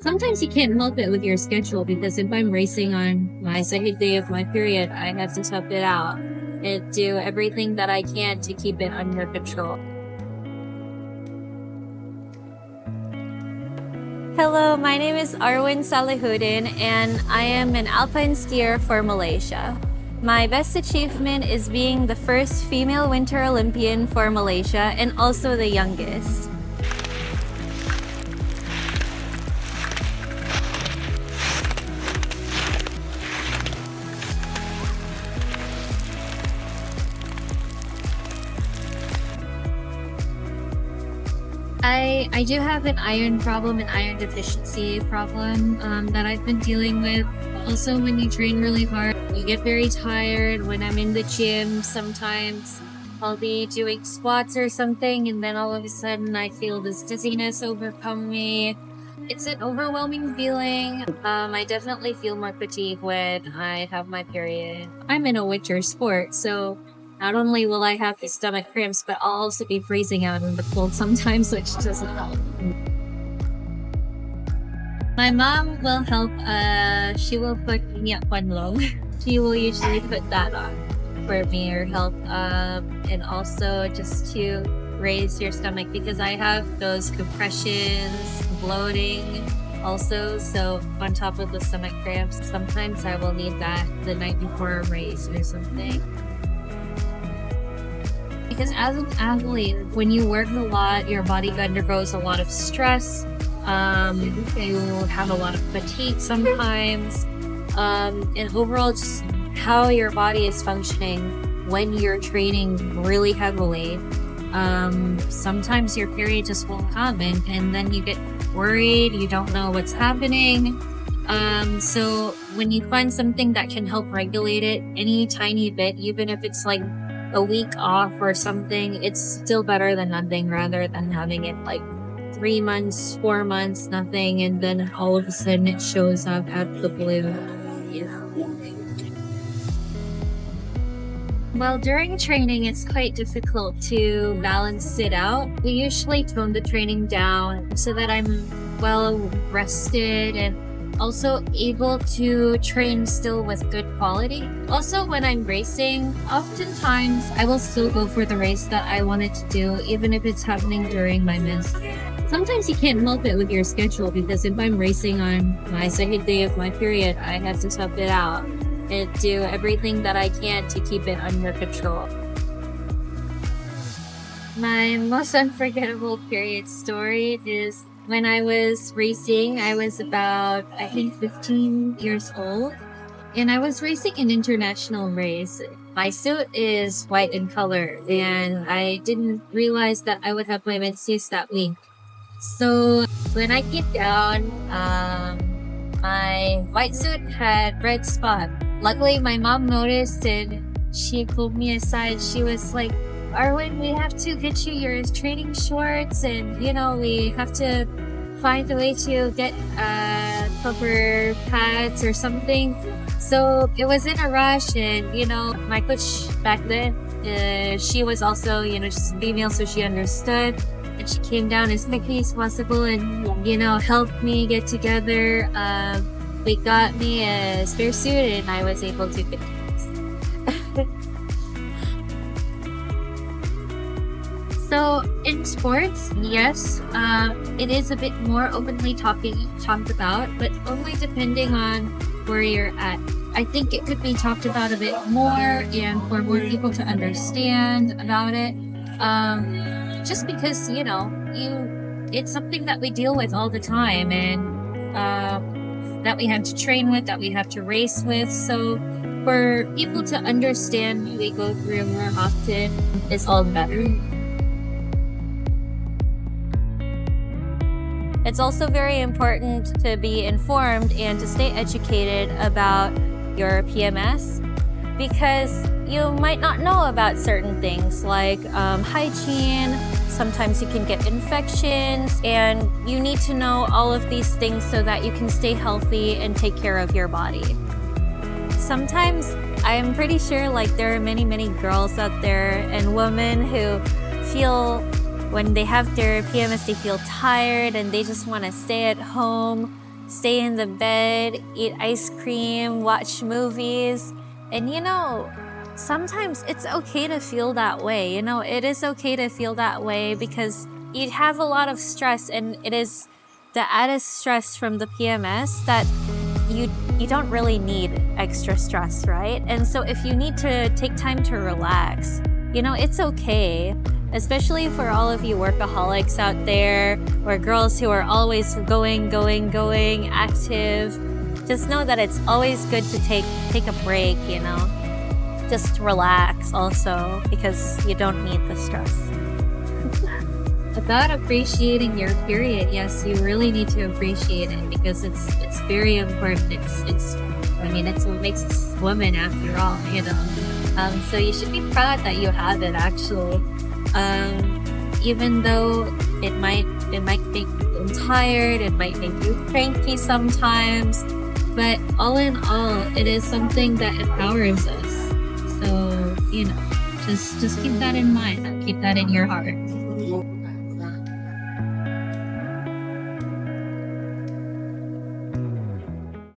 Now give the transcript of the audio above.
Sometimes you can't help it with your schedule because if I'm racing on my second day of my period, I have to tough it out and do everything that I can to keep it under control. Hello, my name is Aruwin Salehhuddin and I am an Alpine skier for Malaysia. My best achievement is being the first female Winter Olympian for Malaysia and also the youngest. I do have an iron problem, an iron deficiency problem that I've been dealing with. Also, when you train really hard, you get very tired. When I'm in the gym, sometimes I'll be doing squats or something, and then all of a sudden I feel this dizziness overcome me. It's an overwhelming feeling. I definitely feel more fatigue when I have my period. I'm in a winter sport, so not only will I have the stomach cramps, but I'll also be freezing out in the cold sometimes, which doesn't help. My mom will help. She will put minyak panlong. She will usually put that on for me or help. And also just to raise your stomach because I have those compressions, bloating also. So on top of the stomach cramps, sometimes I will need that the night before a race or something. Because as an athlete, when you work a lot, your body undergoes a lot of stress. You have a lot of fatigue sometimes. And overall, just how your body is functioning when you're training really heavily. Sometimes your period just won't come and then you get worried, you don't know what's happening. So when you find something that can help regulate it any tiny bit, even if it's like a week off or something, it's still better than nothing rather than having it like 3 months, 4 months, nothing, and then all of a sudden it shows up out of the blue. Well, during training, it's quite difficult to balance it out. We usually tone the training down so that I'm well rested and also able to train still with good quality. Also, when I'm racing, oftentimes I will still go for the race that I wanted to do, even if it's happening during my mens. Sometimes you can't help it with your schedule because if I'm racing on my second day of my period, I have to tough it out and do everything that I can to keep it under control. My most unforgettable period story is when I was racing. I was about, I think, 15 years old, and I was racing an international race. My suit is white in color, and I didn't realize that I would have my menses that week. So when I came down, my white suit had red spot. Luckily, my mom noticed and she pulled me aside. She was like, "Arwin, we have to get you your training shorts, and we have to find a way to get proper pads or something." So it was in a rush, and my coach back then, she was also just female, so she understood, and she came down as quickly as possible and helped me get together. We got me a spare suit, and I was able to fit. So in sports, yes, it is a bit more openly talked about, but only depending on where you're at. I think it could be talked about a bit more and for more people to understand about it. Just because, it's something that we deal with all the time and that we have to train with, that we have to race with. So for people to understand what we go through more often is all better. It's also very important to be informed and to stay educated about your PMS because you might not know about certain things like hygiene. Sometimes you can get infections, and you need to know all of these things so that you can stay healthy and take care of your body. Sometimes I'm pretty sure there are many girls out there and women who when they have their PMS, they feel tired and they just want to stay at home stay in the bed, eat ice cream, watch movies. And sometimes it's okay to feel that way. It is okay to feel that way because you have a lot of stress, and it is the added stress from the PMS that you don't really need extra stress, right? And so if you need to take time to relax, it's okay. Especially for all of you workaholics out there, or girls who are always going, active. Just know that it's always good to take a break, Just relax also, because you don't need the stress. About appreciating your period, yes, you really need to appreciate it because it's very important. It's what makes us women after all, So you should be proud that you have it actually. Even though it might make you tired, it might make you cranky sometimes, but all in all, it is something that empowers us. So, just keep that in mind, keep that in your heart.